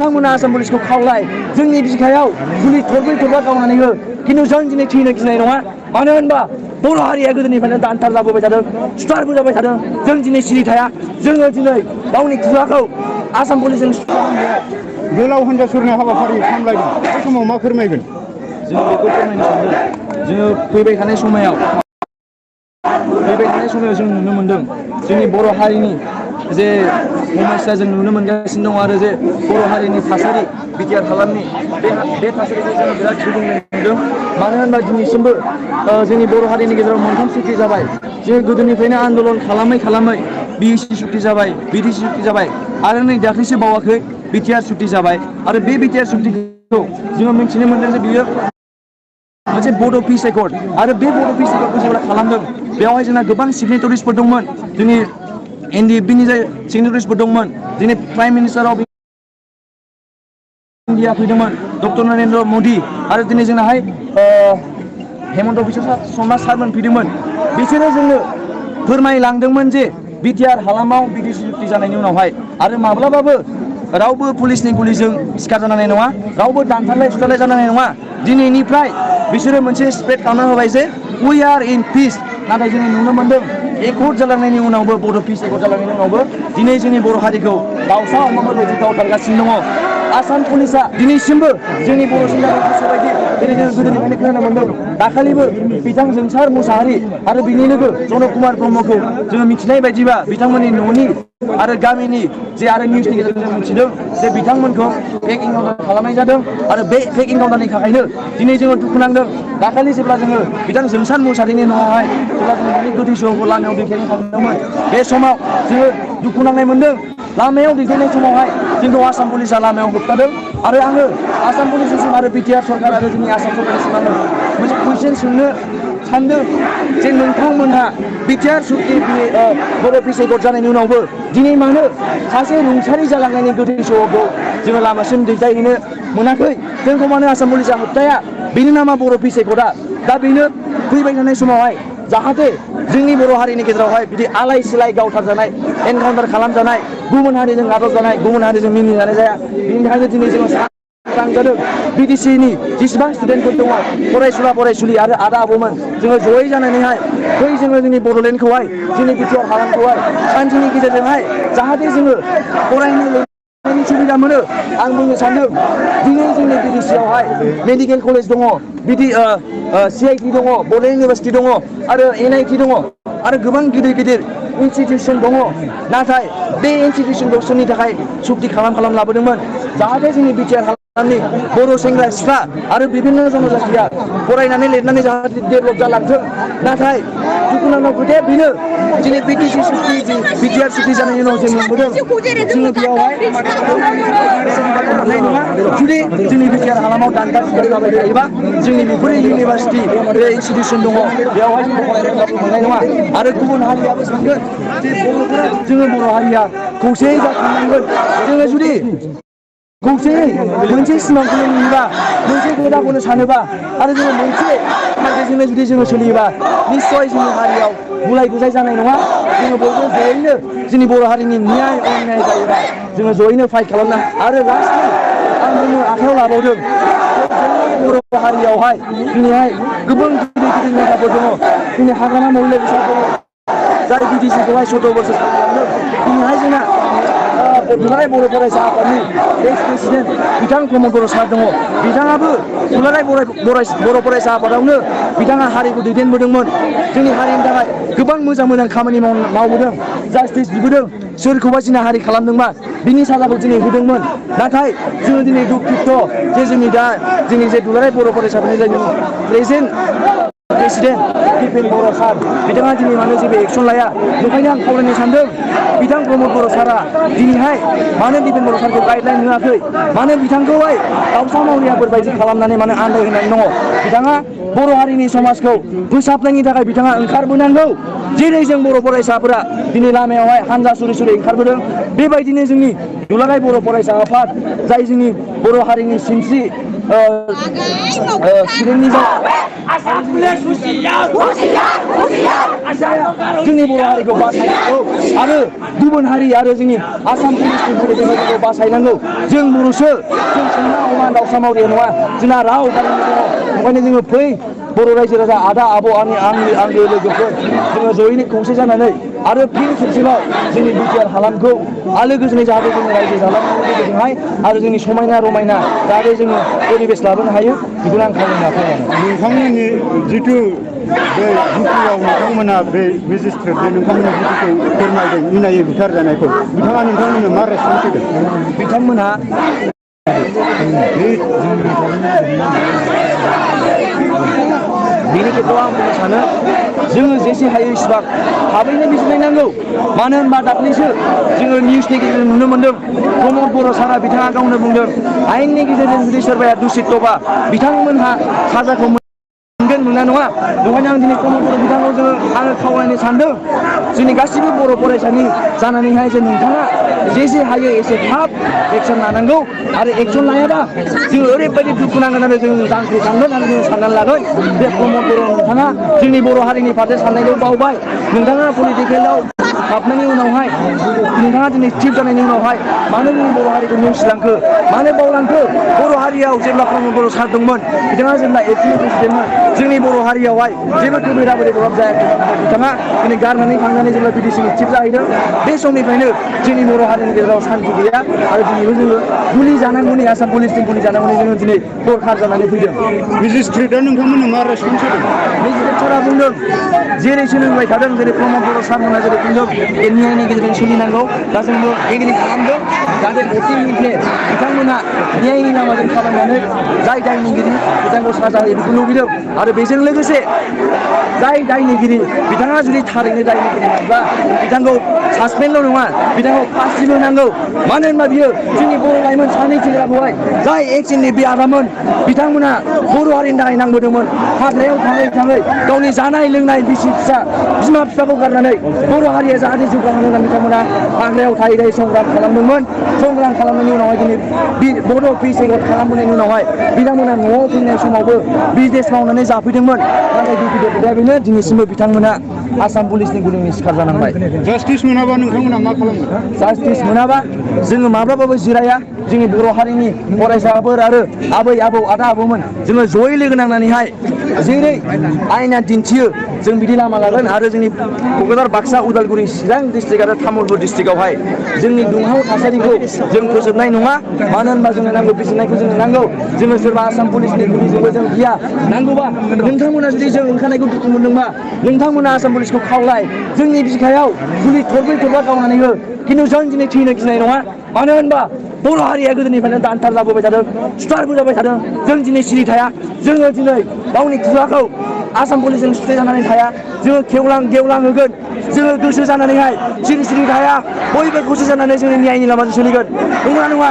बिथांमोना आसाम पुलिसखौ खावलाय जोंनि बिखायाव गुलि थरब्रै थरबा गावनानै हो खिन्थु जों दिनै थैनो गिनाय नङा मानो होनबा बर' हारिया गोदोनिफ्रायनो दानथार जाबोबाय थादों सुथारबोजाबाय थादों जों दिनै सिरि थाया जोङो दिनै गावनि खुगाखौ आसाम पुलिसजों गोलाव हिनजावफोरनि हाबाफारि सामलायदों बे समाव मा फोरमायगोन जों बेखौ फोरमायनो सानदों जोङो फैबाय थानाय समाव जों नुनो मोनदों जोंनि बर' हारिनि जे समस्या जों नुनो मोनगासिनो दं आरो जे बर' हारिनि थासारि बिटिआर हालामनि बे थासारिखौ जों बिराद गिदिंनाय नुदों मानो होनबा दिनैसिमबो जोंनि बर' हारिनि गेजेराव मोनथाम सुक्ति जाबाय जे गोदोनिफ्रायनो आन्दलन खालामै बिएसि सुक्ति जाबाय बिटिसि सुक्ति जाबाय आरो नै दाख्लैसो बावाखै बिटिआर सुक्ति जाबाय आरो बे बिटिआर सुक्तिखौ जोङो मिथिनो मोनदों जे बियो मोनसे बड' पिस एकर्ड आरो बे बड' पिस एकर्डखौ जेब्ला खालामदों बेवहाय जोंना गोबां सिगनेटरिसफोर दंमोन जोंनि एनडिएफबिनि जाय सिगनेटरिसफोर दंमोन जोंनि प्राइम मिनिस्टार अफ इन्डिया फैदोंमोन डक्टर नरेन्द्र मदि आरो दिनै जोंनाहाय हेमन्त बिश्व शर्मा सारमोन फैदोंमोन बिसोरो जोंनो फोरमायलांदोंमोन जे बिटिआर हालामाव बिटिसि सुक्ति जानायनि उनावहाय आरो माब्लाबाबो रावबो पुलिसनि गुलिजों सिखार जानाय नङा रावबो दानथारलाय सुथारलाय जानाय नङा दिनैनिफ्राय बिसोरो मोनसे स्प्रेड खालामना होबाय जे वी आर इन पिस नाथाय जोङो नुनो मोनदों एकर्ड जालांनायनि उनावबो बड' पिस एकर्ड जालांनायनि उनावबो दिनै जोंनि बर' हारिखौ दावसा अमाफोरबायदि गावथारगासिनो दङ आसाम पुलिसा दिनैसिमबो जोंनि बर' सेंग्राफोरखौ गोसोबायदि जेरै जों गोदोनिफ्रायनो खोनानो मोनदों दाखालिबो बिथां जोंसार मुसाहारि आरो बिनि लोगो जनक कुमार ब्रह्मखौ जोङो मिथिनाय बायदिबा बिथांमोननि न'नि आरो गामिनि जे आरो निउसनि गेजेरजों जों मिथिदों जे बिथांमोनखौ फेक एनकाउन्टार खालामनाय जादों आरो बे फेक एनकाउन्टारनि थाखायनो दिनै जोङो दुखु नांदों दाखालि जेब्ला जोङो बिथां जोंसार मुसाहारिनि न'आवहाय जेब्ला जों बिनि गोथै सहखौ लामायाव दैथायनो थांदोंमोन बे समाव जोङो दुखु नांनाय मोनदों लामायाव दैथायनाय समावहाय जोंखौ आसाम पुलिसा लामायाव होबथादों आरो आङो आसाम पुलिसनिसिम आरो बिटिआर सरकार आरो जोंनि आसाम सरकारनिसिम आङो मोनसे कुइसन सोंनो सानदों जे नोंथांमोनहा बिटिआर सुक्ति बर' पिस एकर्ड जानायनि उनावबो दिनै मानो सासे रुंसारि जालांनायनि गोथै सहखौ जोङो लामासिम दैथायहैनो मोनाखै जोंखौ मानो आसाम पुलिसा होबथाया बेनि नामा बर' पिस एकर्डआ दा बेनो फैबाय थानाय समावहाय जाहाथे जोंनि बर' हारिनि गेजेरावहाय बिदि आलाय सिलाय गावथारजानाय एनकाउन्टार खालामजानाय गुबुन हारिजों गादबजानाय गुबुन हारिजों मिनिजानाय जाया बेनि थाखायनो दिनै जोङो सांग्रां जादों बिटिसिनि जेसेबां स्टुडेन्टफोर दङ फरायसुला फरायसुलि आरो आदा आब'मोन जोङो जयै जानानैहाय जोङो जोंनि बड'लेण्डखौहाय जोंनि बिटिआर हालामखौहाय सान्तिनि गेजेरजोंहाय जाहाथे जोङो फरायनो लिरनायनि सुबिदा मोनो आं बुंनो सानदों दिनै जोंनि बिटिसिआवहाय मेडिकेल कलेज दङ CIT दङ बड'लेण्ड इउनिभारसिटि दङ आरो NIT दङ आरो गोबां गिदिर गिदिर इनस्टिटिउसन दङ नाथाय बे इनस्टिटिउसनखौ सोरनि थाखाय सुक्ति खालाम लाबोदोंमोन जाहाथे जोंनि बिटिआर हालामनि बर' सेंग्रा सिख्ला आरो बिभिन्न जनजाथिया फरायनानै लिरनानै जाहाथे डेभेलप जालांथों नाथाय दुखुनांथाव खोथाया बेनो दिनै बिटिआर सुक्ति जानायनि उनाव जों मोनबोदों जोङो बेयावहाय सुबिदाखौ मोननाय नङा जुदि जोंनि बिटिआर हालामाव दानगार सुदार जाबाय थायोबा जोंनि बेफोर इउनिभारसिटि बे इनस्टिटिउसन दङ बेवहाय जोङो फरायनो खाबु मोननाय नङा आरो गुबुन हारियाबो सानगोन जे बर'फोरा जोङो बर' हारिया खौसेयै जाखांनांगोन जोङो जुदि खौसेयै मोनसे सिमांखौनो नुयोबा मोनसे खोथाखौनो सानोबा आरो जोङो मोनसे थांखिजोंनो जुदि जोङो सोलियोबा निस्सय जोंनि हारियाव गुलाय गुजाय जानाय नङा जोङो बयबो जयैनो जोंनि बर' हारिनि न्याय अन्याय जायोबा जोङो जयैनो फाइट खालामनो आरो लास्टलि आं बुंनो आखायाव लाबावदों जोंनि बर' हारियावहाय दिनैहाय गोबां गिदिर गिदिर नेताफोर दङ जोंनि हाग्रामा महिला बिसार दङ जाय बिटिसिखौहाय 17 बोसोर सामलायलांदों दिनैहाय जोंना दुलाराय बर' फरायसा आफादनि एक्स प्रेसिडेन्ट बिथां प्रमद बर' सार दङ बिथाङाबो दुलाराय बर' फरायसा आफादावनो बिथाङा हारिखौ दैदेनबोदोंमोन जोंनि हारिनि थाखाय गोबां मोजां मोजां खामानि मावबोदों जास्टिस बिबोदों सोरखौबा जिनाहारि खालामदोंबा बिनि साजाखौ दिनै होदोंमोन नाथाय जोङो दिनै दुखुथ' जे जोंनि जे दुलाराय बर' फरायसाफोरनि प्रेजेन्ट प्रेसिडेन्ट दिपेन बर' सार बिथाङा दिनै मानो जेबो एक्सन लाया बेखायनो आं खावलायनो सानदों बिथां प्रमद बर' सारा दिनैहाय मानो दिपेन बर' सारखौ गाइडलाइन होआखै मानो बिथांखौहाय दावसा मावरियाफोर बायदि खालामनानै मानो आन्दायहोनानै दङ बिथाङा बर' हारिनि समाजखौ फोसाबनायनि थाखाय बिथाङा ओंखारबोनांगौ जेरै जों बर' फरायसाफोरा दिनै लामायावहाय हानजा सुरै सुरै ओंखारबोदों बेबायदिनो जोंनि दुलाराय बर' फरायसा आफाद जाय जोंनि बर' हारिनि सिनस्रि चिरेंनि जोंनि बर' हारिखौ बासायनांगौ आरो गुबुन हारि आरो जोंनि आसाम पुलिसनि फोलेरफोरखौ बासायनांगौ। जों बर'सो, जों सैमा अमा दाउसा मावरिया नङा, जोंना राव हारिमु दङ। ओंखायनो जोङो फै बर' रायजो राजा आदा आब' आंनि आंगो लोगोफोर जोङो जयैनो खौसे जानानै आरो फिन खेबसेबाव जोंनि बिटिआर हालामखौ आलो गोजोनै जाहाथे जोङो रायजो जालांनायनि गेजेरजोंहाय आरो जोंनि समायना रमायना जाहाथे जोङो परिबेस लाबोनो हायो बेखौनो आं खावलायनो आखायाव लादों। नोंथांमोननि जिथु बे जिपिआव नोंथांमोना बे मेजिस्ट्रेट बे नोंथांमोननि जिपिखौ फोरमायदों इनायै बुथारजानायखौ बिथाङा नोंथांमोननो मा रेसपन्स होदों? बिथांमोनहा बेनि खेथ्रआव आं बुंनो सानो जोङो जेसे हायो इसिबां थाबैनो बिजिरनाय नांगौ। मानो होनबा दाख्लैसो जोङो निउसनि गेजेरजों नुनो मोन्दों प्रमद बर' सारआ बिथाङा गावनो बुंदों आयेननि गेजेरजों जुदि सोरबाया दुसित्तबा बिथांमोनहा साजाखौ मोनगोन मोना नङा। बेवहायनो आं दिनै प्रमद बर' बिथांखौ आङो खावलायनो सानदों जोंनि गासिबो बर' फरायसानि जानानैहाय जे नोंथाङा जेसे हायो एसे थाब एक्सन लानांगौ आरो एक्सन लायाबा जोङो ओरैबायदि दुखु नांगोन आरो जों जांख्रिखांगोन आरो जोङो साननानै लागोन जे प्रमद बर' नोंथाङा जोंनि बर' हारिनि फारसे साननायखौ बावबाय। नोंथाङा पलिटिकेलाव हाबनायनि उनावहाय नोंथाङा दिनै चिफ जानायनि उनावहाय मानो जोंनि बर' हारिखौ नेवसिलांखो, मानो बावलांखो? बर' हारियाव जेब्ला प्रमद बर' सार दंमोन बिथाङा जेब्ला एबसुनि प्रेसिडेन्टमोन जोंनि बर' हारियावहाय जेबो खैफोद आफोद डेभेलप जायाखै। बिथाङा दिनै गारनानै थांनानै जेब्ला बिटिसिनि चिफ जाहैदों बे समनिफ्रायनो जोंनि बर' हारिनि गेजेराव सान्थि गैया आरो दिनैबो जोङो गुलि जानांगौनि आसाम पुलिसनि गुलि जानांगौनि जोङो दिनै दरखार जानानै फैदों। मेजिस्ट्रेटआ नोंथांमोननो मा रेसपन्स होदों? मेजिस्ट्रेट सारा बुंदों जेरै सोलिबाय थादों जेरै प्रमद बर' सारमोनहा जेरै बुंदों बे न्यायनि गेजेरजों सोलिनांगौ। दा जोंबो एग्रि खालामदों जाहाथे असिमनिफ्राय बिथांमोनहा न्यायनि लामाजों थाबायनानै जाय दायनिगिरि बिथांखौ साजा होयो बेखौ लुबैदों आरो बेजों लोगोसे जाय दायनिगिरि बिथाङा जुदि थारैनो दायनिगिरि मोनब्ला बिथांखौ सासपेन्डल' नङा बिथांखौ फासिबो होनांगौ। मानो होनबा बियो जोंनि बर' लाइमोन सानै सेंग्राखौहाय जाय एक्सननि बे आदामोन बिथांमोना बर' हारिनि थाखाय नांबोदोंमोन। हाग्रायाव थाङै थाङै गावनि जानाय लोंनाय बिसि फिसा बिमा बिफाखौ गारनानै बर' हारिया जाहाथे जौगाहोनो होननानै बिथांमोना हाग्रायाव थायै थायै संग्राम खालामदोंमोन। संग्राम खालामनायनि उनावहाय दिनै बड' पिस एवार्ड खालामबोनायनि उनावहाय बिथांमोना न'आव फैनाय समावबो बिजनेस मावनानै जाफैदोंमोन। नाथाय दुखुनि खोथाया बेनो दिनैसिमबो बिथांमोना आसाम पुलिसनि गुलिनि शिकार जानांबाय। जास्टिस मोनाबा नोंथांमोना मा खालामगोन? जास्टिस मोनाबा जोङो माब्लाबाबो जिराया। जोंनि बर' हारिनि फरायसाफोर आरो आबै आबौ आदा आबौमोन जोङो जयै लोगो नांनानैहाय जेरै आयेना दिन्थियो जों बिदि लामा लागोन आरो जोंनि क'क्राझार बाक्सा उदालगुरि चिरां डिस्ट्रिक्ट आरो तामुलपुर डिस्ट्रिक्टआवहाय जोंनि दुंहाव थासारिखौ जों फोजोबनाय नङा। मानो होनबा जोंनो नांगौ बिजिरनायखौ जोंनो नांगौ। जोङो सोरबा आसाम पुलिसनि गुलिजोंबो जों गिया। नांगौबा नोंथांमोना जुदि जों ओंखारनायखौ दुखु मोनदोंबा नोंथांमोना आसाम पुलिसखौ खावलाय जोंनि बिखायाव गुलि थरब्रै थरबा गावनानै हो। खिन्थु जों दिनै थैनो गिनाय नङा। मानो होनबा बर' हारिया गोदोनिफ्रायनो दानथार जाबोबाय थादों, सुथारबो जाबाय थादों। जों दिनै सिरि थाया। जोङो दिनै गावनि खुगाखौ आसाम पुलिसजों सुथे जानानै थाया। जोङो खेवलां गेवलां होगोन। जोङो गोसो जानानैहाय सिरि सिरि थाया। बयबो खौसे जानानै जोंनि न्यायनि लामाजों सोलिगोन। नंगौना नङा?